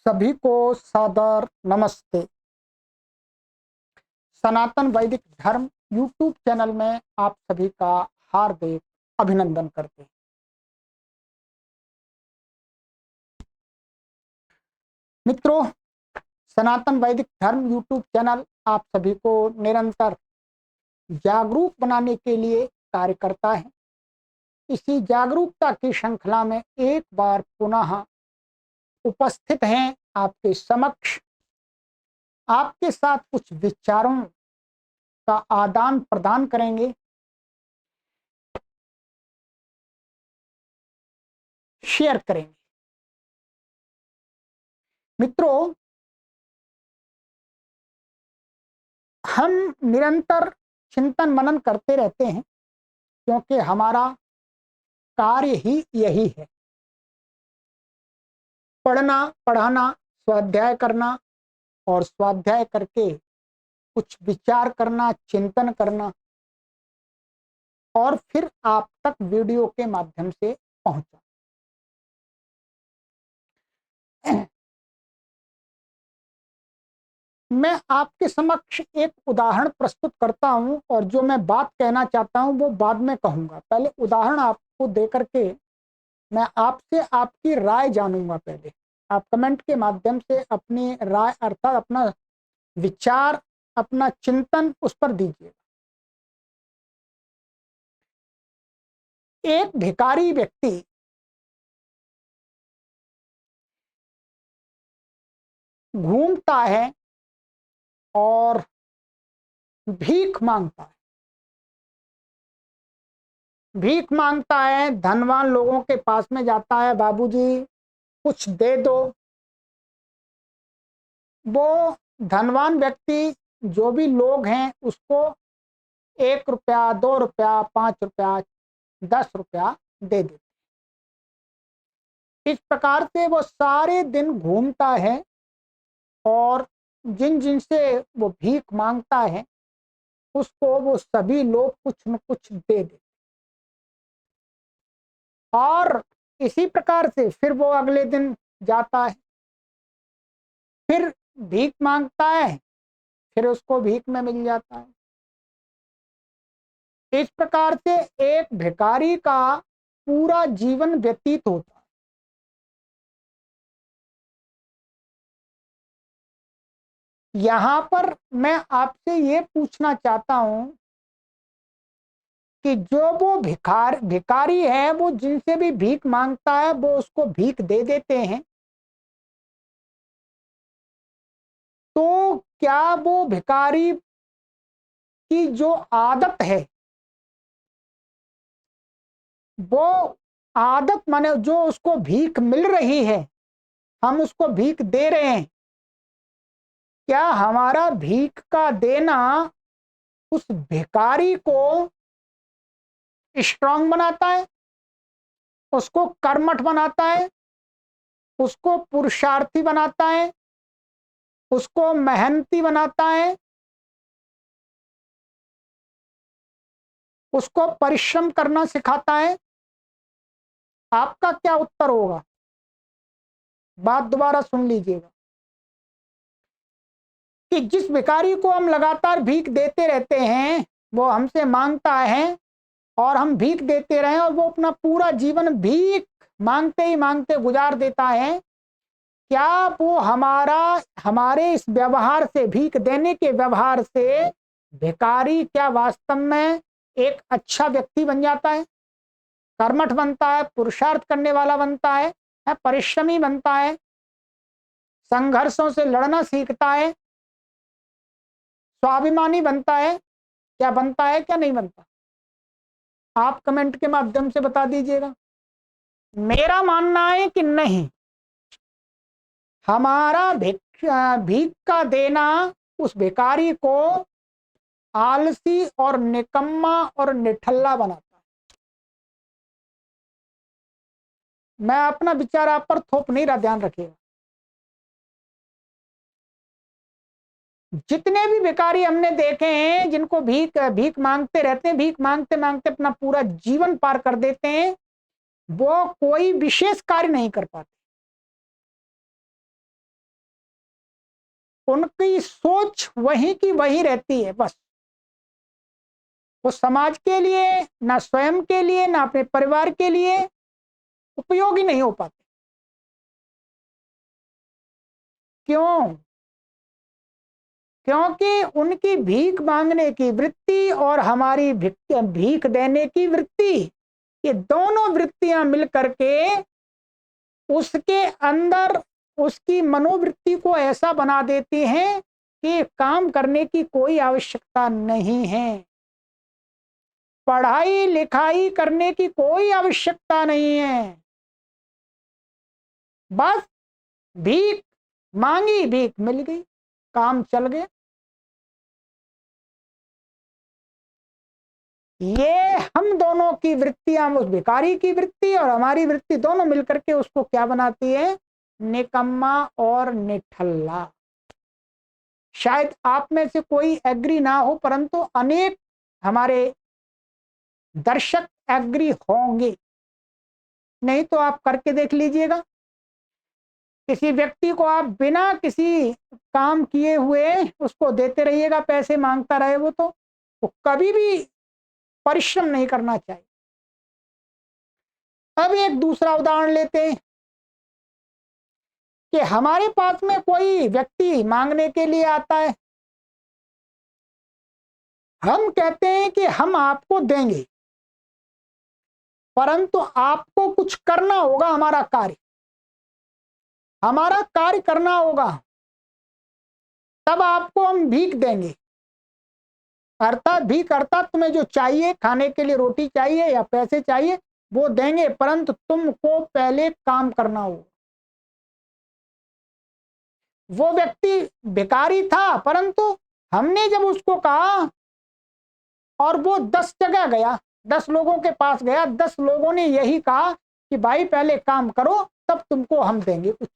सभी को सादर नमस्ते। सनातन वैदिक धर्म यूट्यूब चैनल में आप सभी का हार्दिक अभिनंदन करते हैं। मित्रों, सनातन वैदिक धर्म यूट्यूब चैनल आप सभी को निरंतर जागरूक बनाने के लिए कार्य करता है। इसी जागरूकता की श्रृंखला में एक बार पुनः उपस्थित हैं आपके समक्ष। आपके साथ कुछ विचारों का आदान प्रदान करेंगे, शेयर करेंगे। मित्रों, हम निरंतर चिंतन मनन करते रहते हैं क्योंकि हमारा कार्य ही यही है। पढ़ना, पढ़ाना, स्वाध्याय करना और स्वाध्याय करके कुछ विचार करना, चिंतन करना और फिर आप तक वीडियो के माध्यम से पहुंचा। मैं आपके समक्ष एक उदाहरण प्रस्तुत करता हूं और जो मैं बात कहना चाहता हूं वो बाद में कहूंगा। पहले उदाहरण आपको देकर के मैं आपसे आपकी राय जानूंगा। पहले आप कमेंट के माध्यम से अपनी राय अर्थात अपना विचार, अपना चिंतन उस पर दीजिएगा। एक भिखारी व्यक्ति घूमता है और भीख मांगता है। भीख मांगता है, धनवान लोगों के पास में जाता है, बाबूजी कुछ दे दो। वो धनवान व्यक्ति, जो भी लोग हैं, उसको 1 रुपया, 2 रुपया, 5 रुपया, 10 रुपया दे देते। इस प्रकार से वो सारे दिन घूमता है और जिन जिन से वो भीख मांगता है उसको वो सभी लोग कुछ न कुछ दे देते। और इसी प्रकार से फिर वो अगले दिन जाता है, फिर भीख मांगता है, फिर उसको भीख में मिल जाता है। इस प्रकार से एक भिखारी का पूरा जीवन व्यतीत होता है। यहां पर मैं आपसे ये पूछना चाहता हूं कि जो वो भिखारी है, वो जिनसे भी भीख मांगता है वो उसको भीख दे देते हैं, तो क्या वो भिखारी की जो आदत है, वो आदत माने जो उसको भीख मिल रही है, हम उसको भीख दे रहे हैं, क्या हमारा भीख का देना उस भिखारी को स्ट्रांग बनाता है, उसको कर्मठ बनाता है, उसको पुरुषार्थी बनाता है, उसको मेहनती बनाता है, उसको परिश्रम करना सिखाता है? आपका क्या उत्तर होगा? बात दोबारा सुन लीजिएगा कि जिस भिखारी को हम लगातार भीख देते रहते हैं, वो हमसे मांगता है और हम भीख देते रहे और वो अपना पूरा जीवन भीख मांगते ही मांगते गुजार देता है, क्या वो हमारे इस व्यवहार से, भीख देने के व्यवहार से, भिखारी क्या वास्तव में एक अच्छा व्यक्ति बन जाता है, कर्मठ बनता है, पुरुषार्थ करने वाला बनता है, परिश्रमी बनता है, संघर्षों से लड़ना सीखता है, स्वाभिमानी बनता है? क्या बनता है, क्या नहीं बनता? आप कमेंट के माध्यम से बता दीजिएगा। मेरा मानना है कि नहीं, हमारा भीख का देना उस भिखारी को आलसी और निकम्मा और निठल्ला बनाता है। मैं अपना विचार आप पर थोप नहीं रहा, ध्यान रखिएगा। जितने भी भिखारी हमने देखे हैं, जिनको भीख मांगते रहते हैं, भीख मांगते मांगते अपना पूरा जीवन पार कर देते हैं, वो कोई विशेष कार्य नहीं कर पाते। उनकी सोच वही की वही रहती है, बस वो समाज के लिए, ना स्वयं के लिए, ना अपने परिवार के लिए उपयोगी नहीं हो पाते। क्यों? क्योंकि उनकी भीख मांगने की वृत्ति और हमारी भीख देने की वृत्ति, ये दोनों वृत्तियां मिलकर के उसके अंदर उसकी मनोवृत्ति को ऐसा बना देती हैं कि काम करने की कोई आवश्यकता नहीं है, पढ़ाई लिखाई करने की कोई आवश्यकता नहीं है, बस भीख मांगी, भीख मिल गई, काम चल गया। ये हम दोनों की वृत्तियां, उस भिखारी की वृत्ति और हमारी वृत्ति दोनों मिलकर के उसको क्या बनाती है? निकम्मा और निठल्ला। शायद आप में से कोई एग्री ना हो, परंतु अनेक हमारे दर्शक एग्री होंगे। नहीं तो आप करके देख लीजिएगा। किसी व्यक्ति को आप बिना किसी काम किए हुए उसको देते रहिएगा, पैसे मांगता रहे वो कभी भी परिश्रम नहीं करना चाहिए। अब एक दूसरा उदाहरण लेते हैं कि हमारे पास में कोई व्यक्ति मांगने के लिए आता है, हम कहते हैं कि हम आपको देंगे, परंतु आपको कुछ करना होगा, हमारा कार्य करना होगा, तब आपको हम भीख देंगे। अर्थात भीख अर्थात तुम्हें जो चाहिए, खाने के लिए रोटी चाहिए या पैसे चाहिए, वो देंगे, परंतु तुमको पहले काम करना होगा। वो व्यक्ति भिखारी था, परंतु हमने जब उसको कहा और वो 10 जगह गया, 10 लोगों के पास गया, 10 लोगों ने यही कहा कि भाई पहले काम करो तब तुमको हम देंगे कुछ।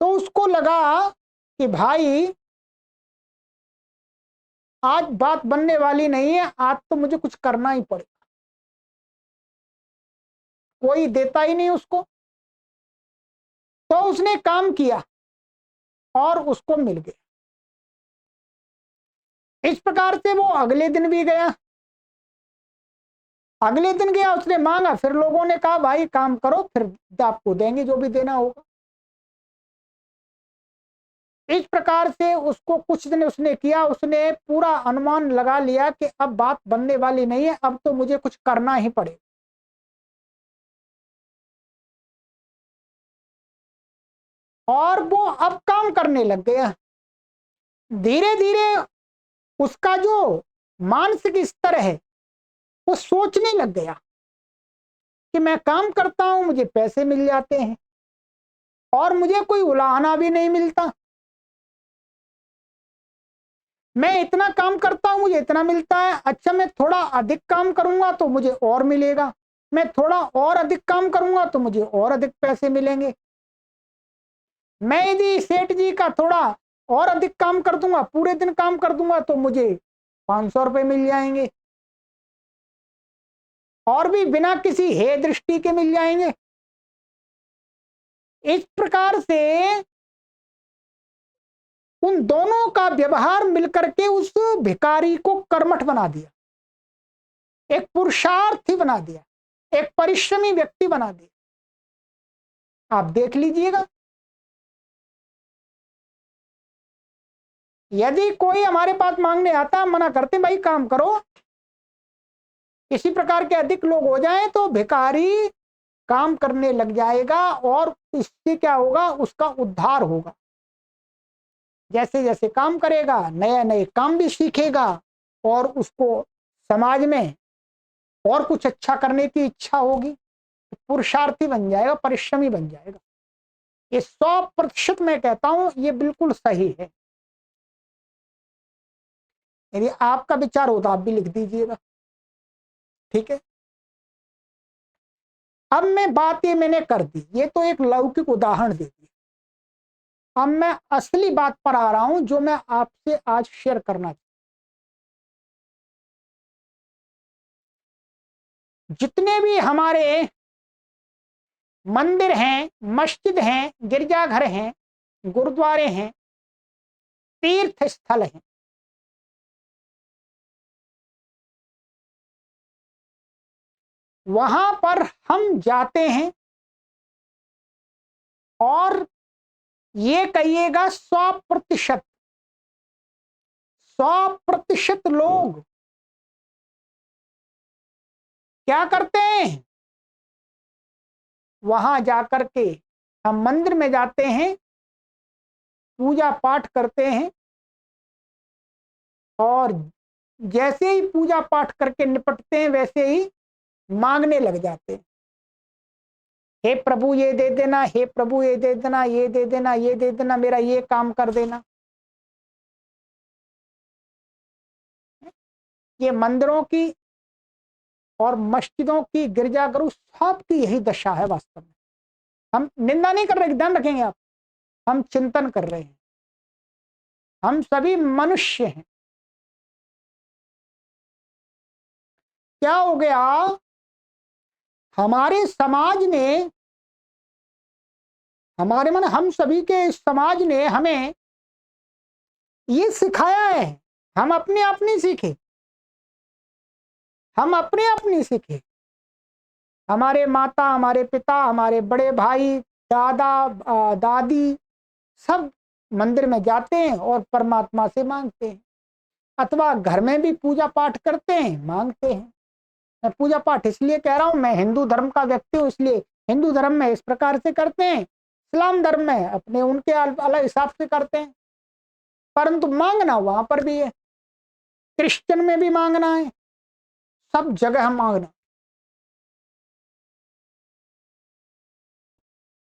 तो उसको लगा कि भाई आज बात बनने वाली नहीं है, आज तो मुझे कुछ करना ही पड़ेगा। कोई देता ही नहीं उसको, तो उसने काम किया और उसको मिल गया। इस प्रकार से वो अगले दिन भी गया, अगले दिन गया, उसने मांगा, फिर लोगों ने कहा भाई काम करो फिर आपको देंगे जो भी देना होगा। इस प्रकार से उसको कुछ दिन उसने किया, उसने पूरा अनुमान लगा लिया कि अब बात बनने वाली नहीं है, अब तो मुझे कुछ करना ही पड़ेगा। और वो अब काम करने लग गया। धीरे धीरे उसका जो मानसिक स्तर है वो सोचने लग गया कि मैं काम करता हूं, मुझे पैसे मिल जाते हैं और मुझे कोई उलाहना भी नहीं मिलता। मैं इतना काम करता हूं, मुझे इतना मिलता है, अच्छा मैं थोड़ा अधिक काम करूंगा तो मुझे और मिलेगा, मैं थोड़ा और अधिक काम करूंगा तो मुझे और अधिक पैसे मिलेंगे, मैं यदि सेठ जी का थोड़ा और अधिक काम कर दूंगा, पूरे दिन काम कर दूंगा तो मुझे 500 रुपए मिल जाएंगे, और भी बिना किसी हे दृष्टि के मिल जाएंगे। इस प्रकार से उन दोनों का व्यवहार मिलकर के उस भिखारी को कर्मठ बना दिया, एक पुरुषार्थी बना दिया, एक परिश्रमी व्यक्ति बना दिया। आप देख लीजिएगा, यदि कोई हमारे पास मांगने आता, मना करते भाई काम करो, किसी प्रकार के अधिक लोग हो जाएं तो भिखारी काम करने लग जाएगा और इससे क्या होगा, उसका उद्धार होगा। जैसे जैसे काम करेगा नए नए काम भी सीखेगा और उसको समाज में और कुछ अच्छा करने की इच्छा होगी, तो पुरुषार्थी बन जाएगा, परिश्रमी बन जाएगा। ये 100% मैं कहता हूं, ये बिल्कुल सही है। यदि आपका विचार हो तो आप भी लिख दीजिएगा, ठीक है। अब मैं बात ये मैंने कर दी, ये तो एक लौकिक उदाहरण दे दिया। अब मैं असली बात पर आ रहा हूं जो मैं आपसे आज शेयर करना चाहता हूं। जितने भी हमारे मंदिर हैं, मस्जिद हैं, गिरजाघर हैं, गुरुद्वारे हैं, तीर्थ स्थल हैं। वहां पर हम जाते हैं और ये कहिएगा 100%, 100% लोग क्या करते हैं, वहां जाकर के हम मंदिर में जाते हैं, पूजा पाठ करते हैं और जैसे ही पूजा पाठ करके निपटते हैं वैसे ही मांगने लग जाते हैं। हे प्रभु ये दे देना, हे प्रभु ये दे देना, ये दे देना, ये दे देना, मेरा ये काम कर देना। ये मंदिरों की और मस्जिदों की, गिरजाघरों सबकी यही दशा है वास्तव में। हम निंदा नहीं कर रहे, ध्यान रखेंगे आप, हम चिंतन कर रहे हैं। हम सभी मनुष्य हैं। क्या हो गया, हमारे समाज ने, हमारे मन हम सभी के समाज ने हमें ये सिखाया है। हम अपने आप नहीं सीखे, हम अपने आप नहीं सीखे। हमारे माता, हमारे पिता, हमारे बड़े भाई, दादा, दादी सब मंदिर में जाते हैं और परमात्मा से मांगते हैं, अथवा घर में भी पूजा पाठ करते हैं, मांगते हैं। मैं पूजा पाठ इसलिए कह रहा हूं, मैं हिंदू धर्म का व्यक्ति हूं, इसलिए हिंदू धर्म में इस प्रकार से करते हैं, इस्लाम धर्म में अपने उनके अलग हिसाब से करते हैं, परंतु मांगना वहां पर भी है, क्रिश्चियन में भी मांगना है, सब जगह मांगना।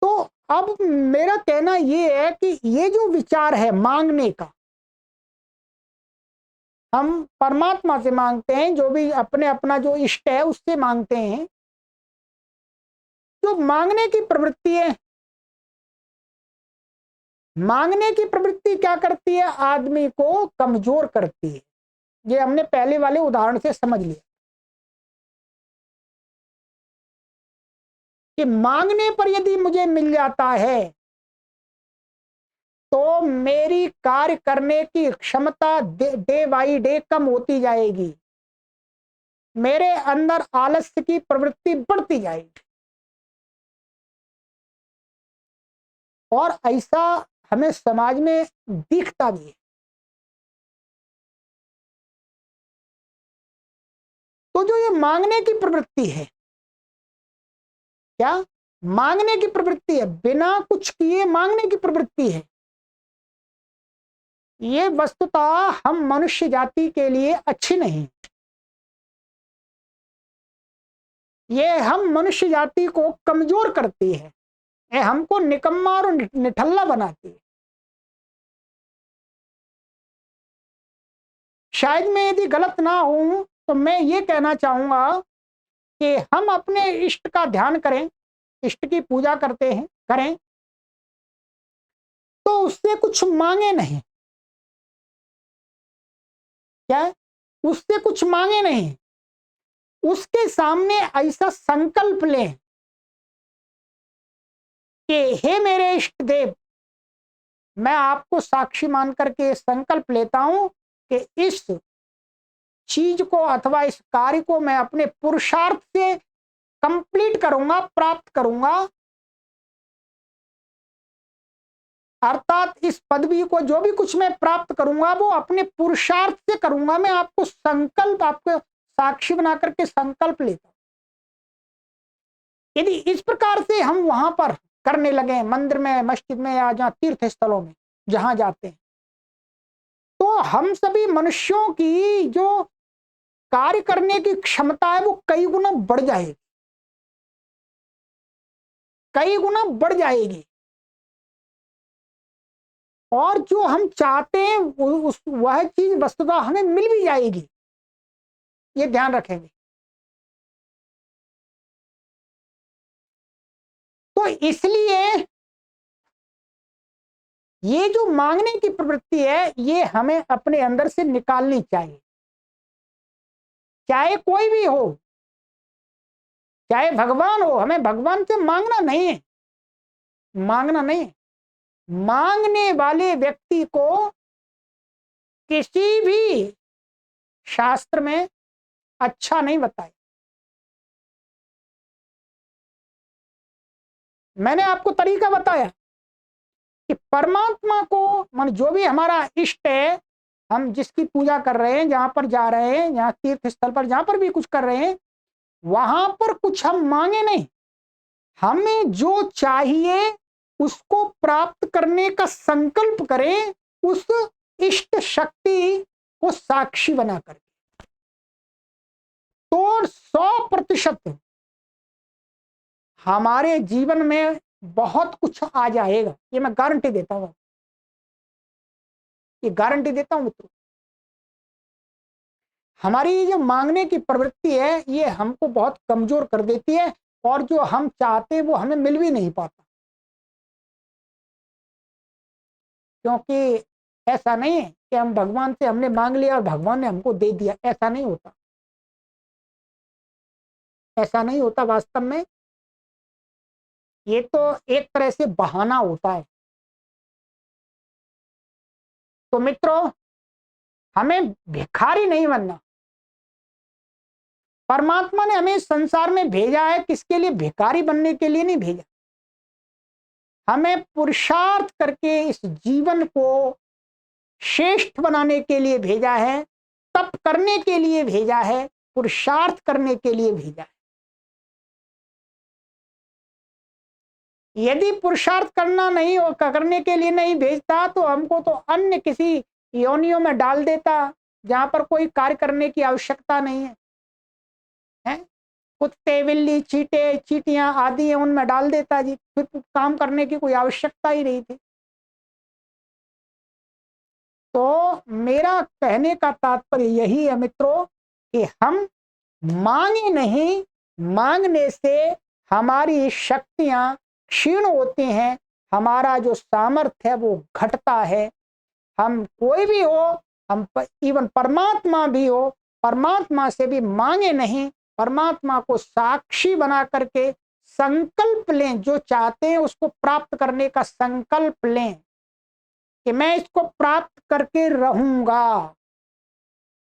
तो अब मेरा कहना यह है कि ये जो विचार है मांगने का, हम परमात्मा से मांगते हैं, जो भी अपने अपना जो इष्ट है उससे मांगते हैं। जो मांगने की प्रवृत्ति है, मांगने की प्रवृत्ति क्या करती है, आदमी को कमजोर करती है। ये हमने पहले वाले उदाहरण से समझ लिया कि मांगने पर यदि मुझे मिल जाता है तो मेरी कार्य करने की क्षमता डे बाई डे कम होती जाएगी, मेरे अंदर आलस्य की प्रवृत्ति बढ़ती जाएगी। और ऐसा हमें समाज में दिखता भी है। तो जो ये मांगने की प्रवृत्ति है, क्या मांगने की प्रवृत्ति है, बिना कुछ किए मांगने की प्रवृत्ति है, ये वस्तुतः हम मनुष्य जाति के लिए अच्छी नहीं। ये हम मनुष्य जाति को कमजोर करती है, ये हमको निकम्मा और निठल्ला बनाती है। शायद मैं यदि गलत ना हूं तो मैं ये कहना चाहूंगा कि हम अपने इष्ट का ध्यान करें, इष्ट की पूजा करते हैं, करें तो उससे कुछ मांगे नहीं। क्या है? उससे कुछ मांगे नहीं, उसके सामने ऐसा संकल्प लें कि हे मेरे इष्ट देव, मैं आपको साक्षी मान करके संकल्प लेता हूं कि इस चीज को अथवा इस कार्य को मैं अपने पुरुषार्थ से कंप्लीट करूंगा, प्राप्त करूंगा। अर्थात इस पदवी को, जो भी कुछ मैं प्राप्त करूंगा वो अपने पुरुषार्थ से करूंगा। मैं आपको संकल्प, आपको साक्षी बना करके संकल्प लेता हूं। यदि इस प्रकार से हम वहां पर करने लगे, मंदिर में, मस्जिद में या जहां तीर्थ स्थलों में जहां जाते हैं, तो हम सभी मनुष्यों की जो कार्य करने की क्षमता है वो कई गुना बढ़ जाएगी, कई गुना बढ़ जाएगी। और जो हम चाहते हैं वह चीज वस्तुतः हमें मिल भी जाएगी, ये ध्यान रखेंगे। तो इसलिए ये जो मांगने की प्रवृत्ति है ये हमें अपने अंदर से निकालनी चाहिए, चाहे कोई भी हो, चाहे भगवान हो। हमें भगवान से मांगना नहीं है, मांगना नहीं है। मांगने वाले व्यक्ति को किसी भी शास्त्र में अच्छा नहीं बताया। मैंने आपको तरीका बताया कि परमात्मा को, मन जो भी हमारा इष्ट है, हम जिसकी पूजा कर रहे हैं, जहां पर जा रहे हैं, जहां तीर्थ स्थल पर जहां पर भी कुछ कर रहे हैं, वहां पर कुछ हम मांगे नहीं, हमें जो चाहिए उसको प्राप्त करने का संकल्प करें, उस इष्ट शक्ति को साक्षी बना कर, तो 100% हमारे जीवन में बहुत कुछ आ जाएगा। ये मैं गारंटी देता हूं, ये गारंटी देता हूं मित्रों। हमारी जो मांगने की प्रवृत्ति है, ये हमको बहुत कमजोर कर देती है, और जो हम चाहते हैं वो हमें मिल भी नहीं पाता। क्योंकि ऐसा नहीं है कि हम भगवान से हमने मांग लिया और भगवान ने हमको दे दिया, ऐसा नहीं होता, ऐसा नहीं होता वास्तव में। ये तो एक तरह से बहाना होता है। तो मित्रों, हमें भिखारी नहीं बनना। परमात्मा ने हमें संसार में भेजा है, किसके लिए? भिखारी बनने के लिए नहीं भेजा। हमें पुरुषार्थ करके इस जीवन को श्रेष्ठ बनाने के लिए भेजा है, तप करने के लिए भेजा है, पुरुषार्थ करने के लिए भेजा है। यदि पुरुषार्थ करना नहीं हो, करने के लिए नहीं भेजता, तो हमको तो अन्य किसी योनियों में डाल देता, जहां पर कोई कार्य करने की आवश्यकता नहीं है, है? कुत्ते, बिल्ली, चींटे, चींटियां आदि है, उनमें डाल देता जी, फिर काम करने की कोई आवश्यकता ही नहीं थी। तो मेरा कहने का तात्पर्य यही है मित्रों कि हम मांगे नहीं, मांगने से हमारी शक्तियां क्षीण होती हैं, हमारा जो सामर्थ्य है वो घटता है। हम कोई भी हो, हम इवन परमात्मा भी हो, परमात्मा से भी मांगे नहीं, परमात्मा को साक्षी बना करके संकल्प लें, जो चाहते हैं उसको प्राप्त करने का संकल्प लें कि मैं इसको प्राप्त करके रहूंगा,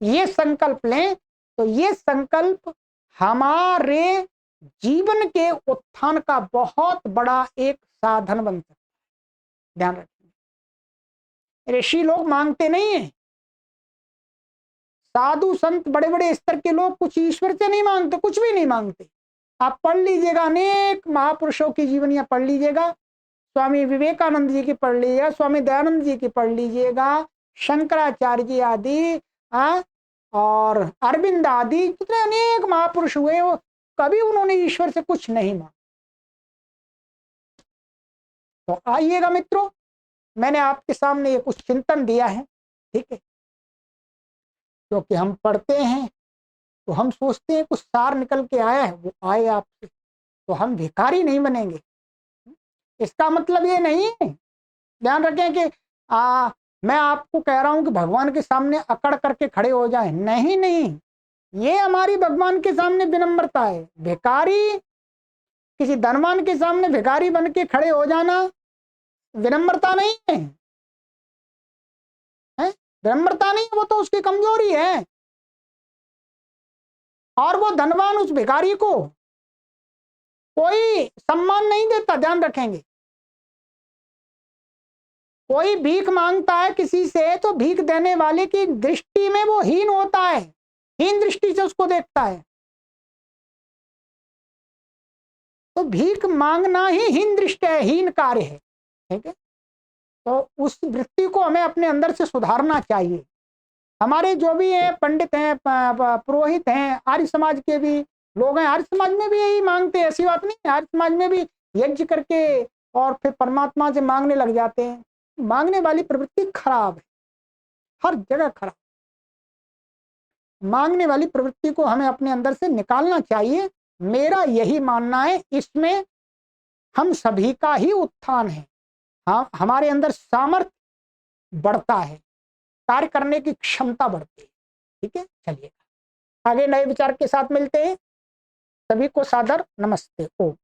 ये संकल्प लें, तो ये संकल्प हमारे जीवन के उत्थान का बहुत बड़ा एक साधन बन सकता है। ध्यान रखिए, ऋषि लोग मांगते नहीं है, साधु संत बड़े बड़े स्तर के लोग कुछ ईश्वर से नहीं मांगते, कुछ भी नहीं मांगते। आप पढ़ लीजिएगा, अनेक महापुरुषों की जीवनियां पढ़ लीजिएगा, स्वामी विवेकानंद जी की पढ़ लीजिएगा, स्वामी दयानंद जी की पढ़ लीजिएगा, शंकराचार्य जी आदि, और अरविंद आदि, कितने अनेक महापुरुष हुए, वो कभी उन्होंने ईश्वर से कुछ नहीं मांगा। तो आइएगा मित्रों, मैंने आपके सामने ये कुछ चिंतन दिया है, ठीक है? क्योंकि हम पढ़ते हैं तो हम सोचते हैं कुछ सार निकल के आया है, वो आए आपसे, तो हम भिखारी नहीं बनेंगे। इसका मतलब ये नहीं है, ध्यान रखें कि मैं आपको कह रहा हूं कि भगवान के सामने अकड़ करके खड़े हो जाए, नहीं नहीं, ये हमारी भगवान के सामने विनम्रता है। भिखारी, किसी धनवान के सामने भिखारी बन के खड़े हो जाना विनम्रता नहीं है, है? विनम्रता नहीं है, वो तो उसकी कमजोरी है। और वो धनवान उस भिखारी को कोई सम्मान नहीं देता, ध्यान रखेंगे। कोई भीख मांगता है किसी से, तो भीख देने वाले की दृष्टि में वो हीन होता है, हीन दृष्टि से उसको देखता है। तो भीख मांगना ही हीन दृष्टि है, हीन कार्य है, ठीक है? तो उस वृत्ति को हमें अपने अंदर से सुधारना चाहिए। हमारे जो भी है पंडित हैं, पुरोहित हैं, आर्य समाज के भी लोग हैं, आर्य समाज में भी यही मांगते हैं, ऐसी बात नहीं है। आर्य समाज में भी यज्ञ करके और फिर परमात्मा से मांगने लग जाते हैं। मांगने वाली प्रवृत्ति खराब है, हर जगह खराब। मांगने वाली प्रवृत्ति को हमें अपने अंदर से निकालना चाहिए, मेरा यही मानना है। इसमें हम सभी का ही उत्थान है। हाँ, हमारे अंदर सामर्थ्य बढ़ता है, कार्य करने की क्षमता बढ़ती है, ठीक है? चलिए आगे नए विचार के साथ मिलते हैं। सभी को सादर नमस्ते। ओम।